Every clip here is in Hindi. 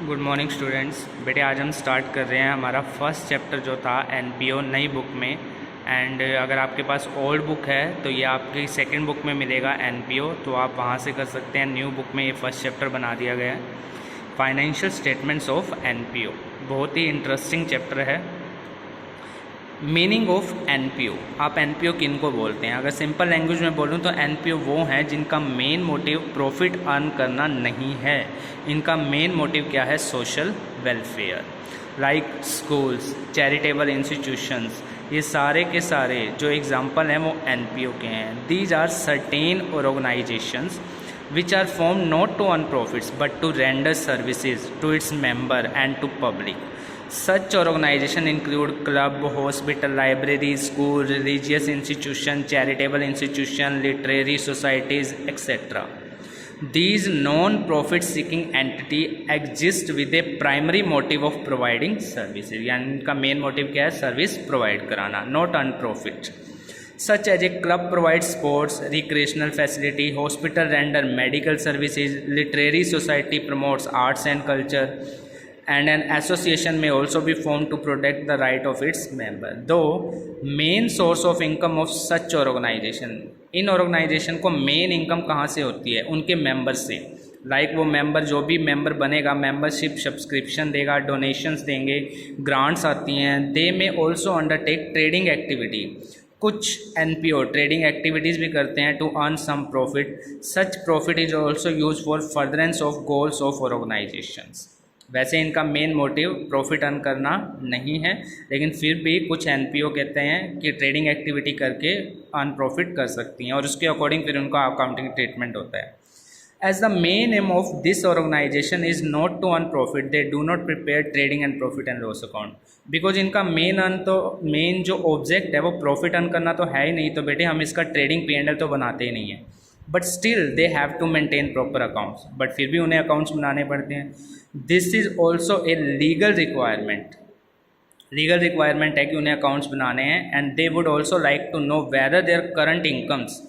Good morning students. बेटे आज हम स्टार्ट कर रहे हैं हमारा फर्स्ट चैप्टर जो था एनपीओ नई बुक में। एंड अगर आपके पास ओल्ड बुक है तो ये आपकी सेकंड बुक में मिलेगा एनपीओ, तो आप वहाँ से कर सकते हैं। न्यू बुक में ये फर्स्ट चैप्टर बना दिया गया है, फाइनेंशियल स्टेटमेंट्स ऑफ एनपीओ। बहुत ही इंटरेस्टिंग चैप्टर है। मीनिंग ऑफ एनपीओ, आप एनपीओ किन को बोलते हैं? अगर सिंपल लैंग्वेज में बोलूँ तो एनपीओ वो हैं जिनका मेन मोटिव प्रॉफिट अर्न करना नहीं है। इनका मेन मोटिव क्या है? Social welfare. Like schools, charitable institutions, ये सारे के सारे जो एग्जांपल हैं वो एनपीओ के हैं। These are certain organisations which are formed not to earn profits but to render services to its member and to public. Such organizations include club, hospital, library, school, religious institution, charitable institution, literary societies, etc. These non-profit seeking entity exist with a primary motive of providing services. यानी इनका मेन मोटिव क्या है? सर्विस प्रोवाइड कराना, not earn profit. Such as a club provides sports, recreational facility, hospital render medical services, literary society promotes arts and culture, and an association may also be formed to protect the right of its member. Though main source of income of such organization, इन ऑर्गेनाइजेशन को मेन इनकम कहाँ से होती है? उनके मेंबर से। लाइक वो मेंबर, जो भी मेंबर बनेगा, मेंबरशिप सब्सक्रिप्शन देगा, डोनेशंस देंगे, ग्रांट्स आती हैं। They may also undertake trading activity, कुछ एनपीओ ट्रेडिंग एक्टिविटीज़ भी करते हैं to earn some profit. Such profit is also use for furtherance of goals of organisations. वैसे इनका मेन मोटिव प्रॉफिट अर्न करना नहीं है, लेकिन फिर भी कुछ एनपीओ कहते हैं कि ट्रेडिंग एक्टिविटी करके अर्न प्रॉफिट कर सकती हैं और उसके अकॉर्डिंग फिर उनका अकाउंटिंग ट्रीटमेंट होता है। As the main aim of this organization is not to earn profit, they do not prepare trading and profit and loss account. Because इनका मेन जो ऑब्जेक्ट है वो प्रॉफिट अर्न करना तो है ही नहीं, तो बेटे हम इसका ट्रेडिंग P&L तो बनाते ही नहीं है। But still they have to maintain proper accounts, but फिर भी उन्हें अकाउंट्स बनाने पड़ते हैं। This is also a legal requirement. Legal requirement है कि उन्हें अकाउंट्स बनाने हैं। And they would also like to know whether their current incomes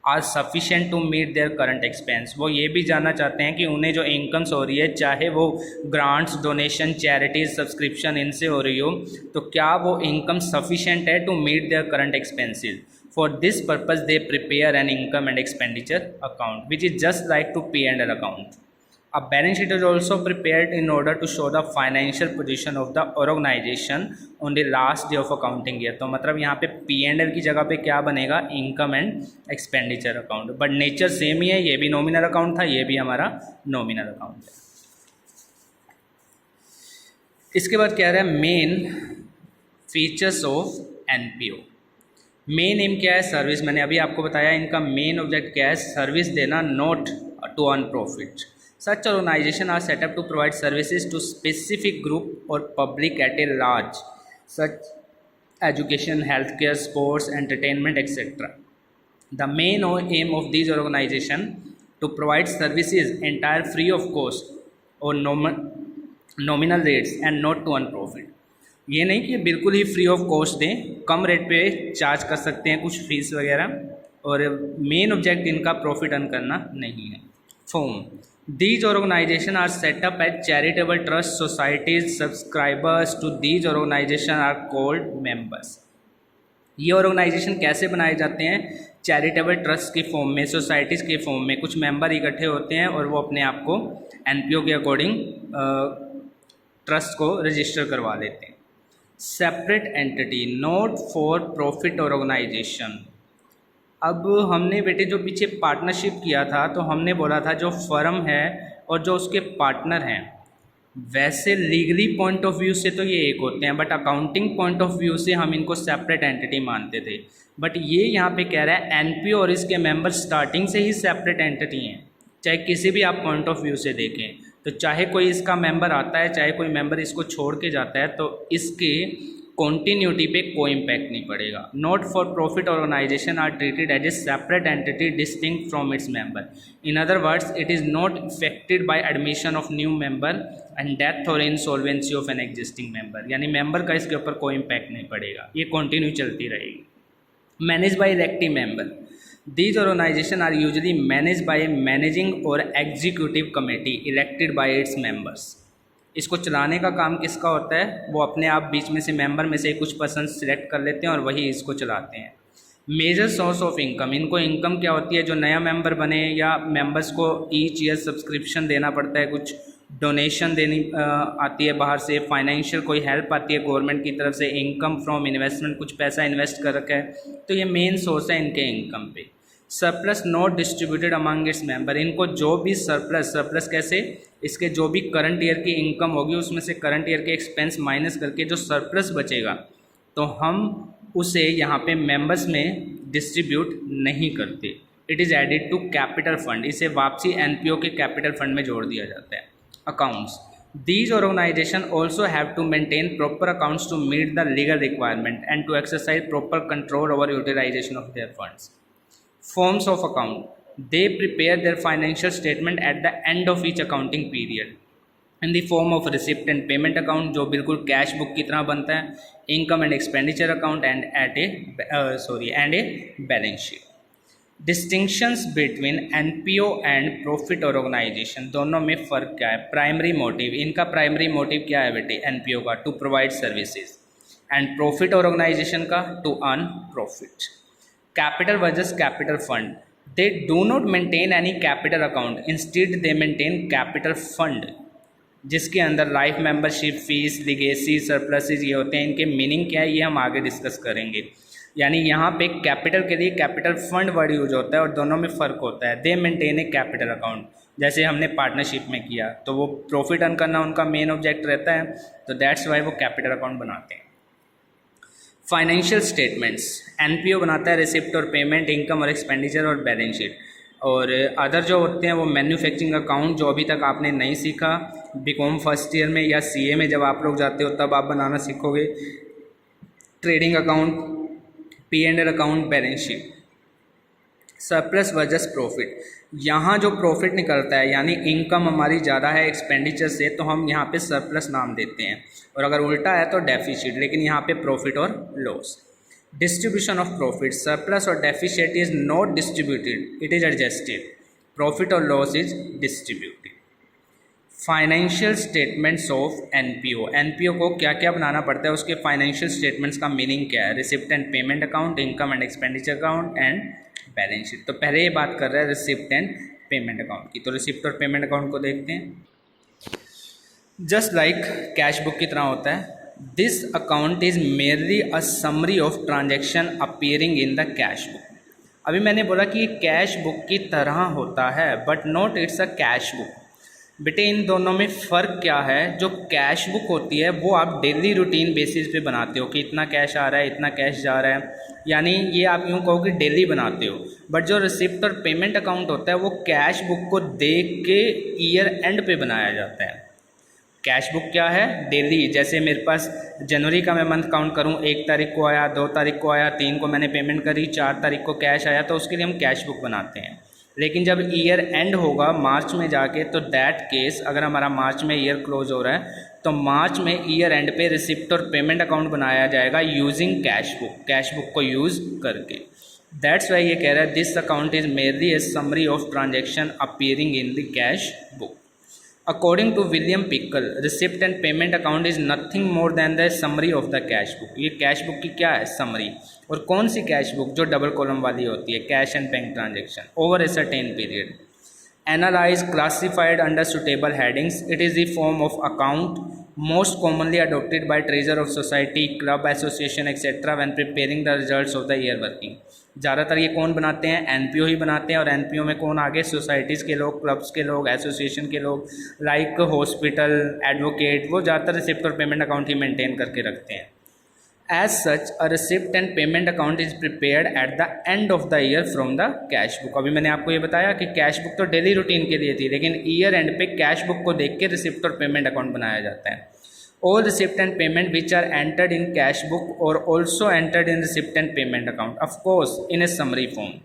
are sufficient to meet their current expense. वो ये भी जानना चाहते हैं कि उन्हें जो इनकम्स हो रही है, चाहे वो ग्रांट्स, डोनेशन, चैरिटीज़, सब्सक्रिप्शन इनसे हो रही हो, तो क्या वो इनकम सफिशेंट है to meet their current expenses. For this purpose they prepare an income and expenditure account which is just like to P&L account. A balance sheet is also prepared in order to show the financial position of the organization on the last day of accounting year. तो मतलब यहाँ पे P&L की जगह पे क्या बनेगा? Income and expenditure account. But nature same ही है, ये भी नॉमिनल अकाउंट था, ये भी हमारा नॉमिनल अकाउंट है। इसके बाद क्या रहा है? Main features of NPO. Main M क्या है? सर्विस। मैंने अभी आपको बताया इनका मेन ऑब्जेक्ट क्या है? सर्विस देना, not to earn profit. Such organizations are set up to provide services to specific group or public at a large, such education, healthcare, sports, entertainment, etc. The main aim of these organizations to provide services entire free of cost or nominal rates and not to earn profit. ये नहीं कि बिल्कुल ही फ्री ऑफ कॉस्ट दें, कम रेट पे चार्ज कर सकते हैं कुछ फीस वगैरह, और मेन ऑब्जेक्ट इनका प्रॉफिट अर्न करना नहीं है। Form, these organizations are set up as charitable trust societies. Subscribers to these organizations are called members. ये ऑर्गेनाइजेशन कैसे बनाए जाते हैं? चैरिटेबल ट्रस्ट की फॉर्म में, सोसाइटीज़ के फॉर्म में। कुछ मेंबर इकट्ठे होते हैं और वो अपने आप को एनपीओ के अकॉर्डिंग ट्रस्ट को रजिस्टर करवा लेते हैं। Separate entity, not for profit organisation. अब हमने बेटे जो पीछे पार्टनरशिप किया था, तो हमने बोला था जो फर्म है और जो उसके पार्टनर हैं, वैसे लीगली पॉइंट ऑफ व्यू से तो ये एक होते हैं, but accounting point of view से हम इनको सेपरेट एंटिटी मानते थे। बट ये यहाँ पे कह रहा है एनपीओ और इसके मेंबर स्टार्टिंग से ही सेपरेट एंटिटी हैं। चाहे किसी भी आप पॉइंट ऑफ व्यू से देखें, तो चाहे कोई इसका मेंबर आता है, चाहे कोई मेंबर इसको छोड़ के जाता है, तो इसके कॉन्टीन्यूटी पे कोई इम्पैक्ट नहीं पड़ेगा। Not for profit organisation are treated as a separate entity distinct from its member. In other words, it is not affected by admission of new member and death और insolvency of an existing member. यानी मेंबर का इसके ऊपर कोई इम्पैक्ट नहीं पड़ेगा, ये कंटिन्यू चलती रहेगी। Manage by elective member, These organizations are usually managed by a managing or executive committee elected by its members. इसको चलाने का काम किसका होता है, वो अपने आप बीच में से मेंबर में से कुछ पर्सन सिलेक्ट कर लेते हैं और वही इसको चलाते हैं। मेजर सोर्स ऑफ इनकम, इनको इनकम क्या होती है, जो नया मेंबर बने या मेंबर्स को ईच ईयर सब्सक्रिप्शन देना पड़ता है, कुछ डोनेशन देनी आती है बाहर से, फाइनेंशियल कोई हेल्प आती है गवर्नमेंट की तरफ से, इनकम फ्रॉम इन्वेस्टमेंट, कुछ पैसा इन्वेस्ट कर रखा है, तो ये मेन सोर्स है इनके इनकम पे। Surplus not distributed among its member, इनको जो भी सरप्लस कैसे, इसके जो भी करंट ईयर की इनकम होगी उसमें से करंट ईयर के एक्सपेंस माइनस करके जो सरप्लस बचेगा तो हम उसे यहाँ पे मेंबर्स में डिस्ट्रीब्यूट नहीं करते। It is added to capital fund, इसे वापसी एनपीओ के कैपिटल फंड में जोड़ दिया जाता है। Accounts, these organization also have to maintain proper accounts to meet the legal requirement and to exercise proper control over utilization of their funds. Forms of account, they prepare their financial statement at the end of each accounting period in the form of receipt and payment account, जो बिल्कुल कैश बुक की तरह बनता है, income and expenditure account and a balance sheet. Distinctions between NPO and profit organisation, दोनों में फ़र्क क्या है। प्राइमरी मोटिव, इनका प्राइमरी मोटिव क्या है बेटे, एनपीओ का to provide services, and profit organisation का to earn profit. Capital versus capital fund, they do not maintain any capital account, instead they maintain capital fund, जिसके अंदर life membership fees, legacy, surpluses ये होते हैं। इनके मीनिंग क्या है ये हम आगे डिस्कस करेंगे। यानी यहाँ पे कैपिटल के लिए कैपिटल फंड वर्ड यूज होता है और दोनों में फ़र्क होता है। दे मेंटेन ए कैपिटल अकाउंट, जैसे हमने पार्टनरशिप में किया तो वो प्रॉफिट अर्न करना उनका मेन ऑब्जेक्ट रहता है, तो दैट्स वाई वो कैपिटल अकाउंट बनाते हैं। फाइनेंशियल स्टेटमेंट्ट्स, एनपीओ बनाता है रिसिप्ट और पेमेंट, इनकम और एक्सपेंडिचर और बैलेंस शीट। और अदर जो होते हैं वो मैन्युफैक्चरिंग अकाउंट, जो अभी तक आपने नहीं सीखा, बीकॉम फर्स्ट ईयर में या सीए में जब आप लोग जाते हो तब आप बनाना सीखोगे। Trading account, P&L account, balance sheet. Surplus versus profit, यहाँ जो प्रॉफिट निकलता है यानी इनकम हमारी ज़्यादा है एक्सपेंडिचर से तो हम यहाँ पे सरप्लस नाम देते हैं, और अगर उल्टा है तो डेफिसिट, लेकिन यहाँ पे प्रॉफिट और loss. Distribution of profit, surplus और deficit is not distributed, it is adjusted, profit और loss is distributed. Financial statements of NPO, NPO को क्या क्या बनाना पड़ता है, उसके फाइनेंशियल स्टेटमेंट्स का मीनिंग क्या है। Receipt and payment account, income and expenditure account and balance sheet. तो पहले ये बात कर रहा है रिसिप्ट एंड पेमेंट अकाउंट की, तो रिसिप्ट और पेमेंट अकाउंट को देखते हैं। जस्ट लाइक कैश बुक की तरह होता है, this account is merely a summary of transaction appearing in the cash book. अभी मैंने बोला कि ये कैश बुक की तरह होता है but not it's a cash book. बेटे इन दोनों में फ़र्क क्या है, जो कैश बुक होती है वो आप डेली रूटीन बेसिस पे बनाते हो कि इतना कैश आ रहा है, इतना कैश जा रहा है, यानी ये आप यूँ कहो कि डेली बनाते हो। बट जो रिसिप्ट और पेमेंट अकाउंट होता है वो कैश बुक को देख के ईयर एंड पे बनाया जाता है। कैश बुक क्या है, डेली, जैसे मेरे पास जनवरी का मैं मंथ काउंट करूँ, 1 तारीख को आया, 2 तारीख को आया, 3 को मैंने पेमेंट करी, 4 तारीख को कैश आया, तो उसके लिए हम कैश बुक बनाते हैं। लेकिन जब ईयर एंड होगा मार्च में जाके, तो दैट केस अगर हमारा मार्च में ईयर क्लोज हो रहा है तो मार्च में ईयर एंड पे रिसिप्ट और पेमेंट अकाउंट बनाया जाएगा यूजिंग कैश बुक को यूज़ करके। दैट्स वाई ये कह रहा है this account is merely a summary of transaction appearing in the cash book. According to William Pickle, receipt and payment account is nothing more than the summary of the cash book. ये कैश बुक की क्या है, समरी। और कौन सी कैश बुक, जो डबल कॉलम वाली होती है, cash and bank transaction over a certain period. Analyse classified under suitable headings, it is the form of account most commonly adopted by treasure of society, club, association etcetera when preparing the results of the year working. ज़्यादातर ये कौन बनाते हैं, एनपीओ ही बनाते हैं। और एनपीओ में कौन आगे, सोसाइटीज़ के लोग, क्लब्स के लोग, एसोसिएशन के लोग, लाइक हॉस्पिटल, एडवोकेट, वो ज़्यादातर रिसिप्ट और पेमेंट अकाउंट ही मेंटेन करके रखते हैं। As such a receipt and payment account is prepared at the end of the year from the cash book. अभी मैंने आपको ये बताया कि कैश बुक तो डेली रूटीन के लिए थी, लेकिन ईयर एंड पे कैश बुक को देख के रिसिप्ट और पेमेंट अकाउंट बनाया जाता है। All receipt and payment which are entered in cash book or also entered in receipt and payment account, of course in a summary form.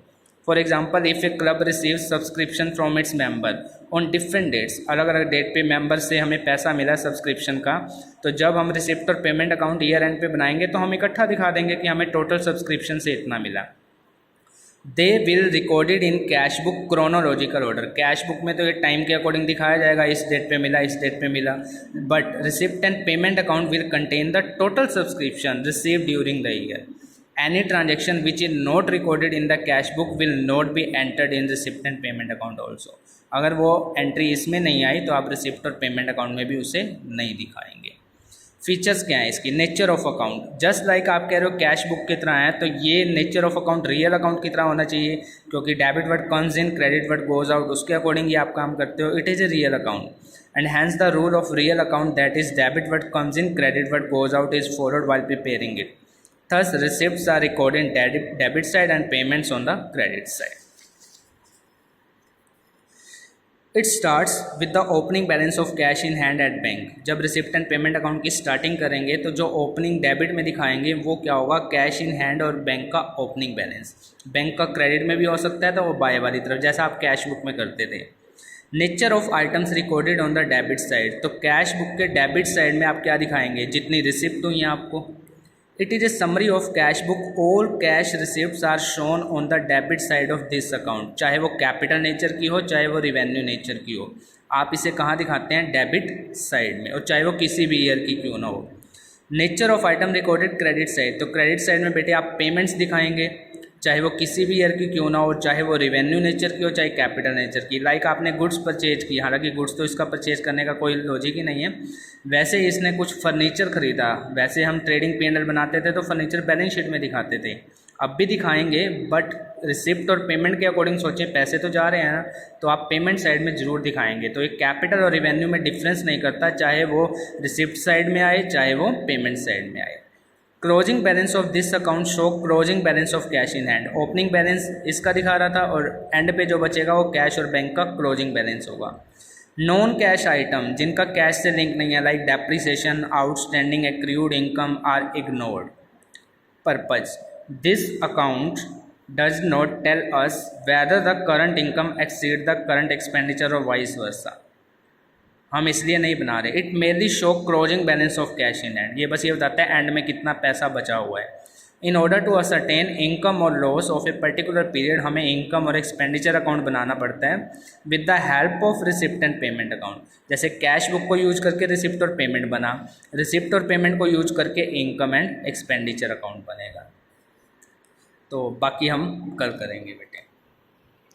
For example, if a club receives subscription from its member on different dates, अलग अलग डेट पे मेंबर से हमें पैसा मिला सब्सक्रिप्शन का, तो जब हम रिसिप्ट और पेमेंट अकाउंट ईयर एंड पे बनाएंगे तो हम इकट्ठा दिखा देंगे कि हमें टोटल सब्सक्रिप्शन से इतना मिला। They will recorded in cash book chronological order. Cash book में तो ये टाइम के अकॉर्डिंग दिखाया जाएगा, इस डेट पे मिला, इस डेट पे मिला। But receipt and payment account will contain the total subscription received during the year. Any transaction which is not recorded in the cash book will not be entered in receipt and payment account also. अगर वो एंट्री इसमें नहीं आई तो आप रिसिप्ट और पेमेंट अकाउंट में भी उसे नहीं दिखाएंगे। फीचर्स क्या है इसकी? Nature of account, just like आप कह रहे हो कैश बुक की तरह है, तो ये nature of account real account की तरह होना चाहिए, क्योंकि debit word comes in, credit word goes out, उसके अकॉर्डिंग ही आप काम करते हो। It is a real account and hence the rule of real account that is debit word comes in, credit word goes out is followed while preparing it. Thus receipts are recorded in debit side and payments on the credit side. It starts with the opening balance of cash in hand at bank. जब रिसिप्ट एंड पेमेंट अकाउंट की स्टार्टिंग करेंगे तो जो ओपनिंग डेबिट में दिखाएंगे वो क्या होगा? कैश इन हैंड और बैंक का ओपनिंग बैलेंस। बैंक का क्रेडिट में भी हो सकता है तो वो बाय वाली तरफ, जैसा आप कैश बुक में करते थे। Nature of items recorded on the debit side, तो कैश बुक के डेबिट साइड में आप क्या दिखाएंगे? जितनी रिसिप्ट हुई हैं आपको। It is a summary of cash book, all cash receipts are shown on the debit side of this account. चाहे वो कैपिटल नेचर की हो, चाहे वो रिवेन्यू नेचर की हो, आप इसे कहाँ दिखाते हैं? डेबिट साइड में, और चाहे वो किसी भी ईयर की क्यों ना हो। Nature of item recorded credit side, तो क्रेडिट साइड में बेटे आप पेमेंट्स दिखाएंगे, चाहे वो किसी भी ईयर की क्यों ना हो, चाहे वो रिवेन्यू नेचर की हो, चाहे कैपिटल नेचर की। लाइक आपने गुड्स परचेज की, हालांकि गुड्स तो इसका परचेज करने का कोई लॉजिक ही नहीं है। वैसे इसने कुछ फर्नीचर खरीदा, वैसे हम ट्रेडिंग P&L बनाते थे तो फर्नीचर बैलेंस शीट में दिखाते थे, अब भी दिखाएंगे, बट रिसिप्ट और पेमेंट के अकॉर्डिंग सोचें, पैसे तो जा रहे हैं ना, तो आप पेमेंट साइड में ज़रूर दिखाएंगे। तो एक कैपिटल और रिवेन्यू में डिफरेंस नहीं करता, चाहे वो रिसिप्ट साइड में आए, चाहे वो पेमेंट साइड में आए। Closing balance of this account show closing balance of cash in hand. Opening balance इसका दिखा रहा था और एंड पे जो बचेगा वो कैश और बैंक का क्लोजिंग बैलेंस होगा। नॉन कैश आइटम जिनका कैश से लिंक नहीं है, like depreciation, outstanding accrued income are ignored. Purpose, this account does not tell us whether the current income exceed the current expenditure और वाइस वर्सा। हम इसलिए नहीं बना रहे। It mainly show closing balance of cash in hand, ये बस ये बताता है एंड में कितना पैसा बचा हुआ है। In order to ascertain income और loss of a particular period, हमें इनकम और एक्सपेंडिचर अकाउंट बनाना पड़ता है with the help of receipt and payment account. जैसे कैश बुक को यूज करके रिसिप्ट और पेमेंट बना, रिसिप्ट और पेमेंट को यूज करके इनकम एंड एक्सपेंडिचर अकाउंट बनेगा। तो बाकी हम कल करेंगे बेटे।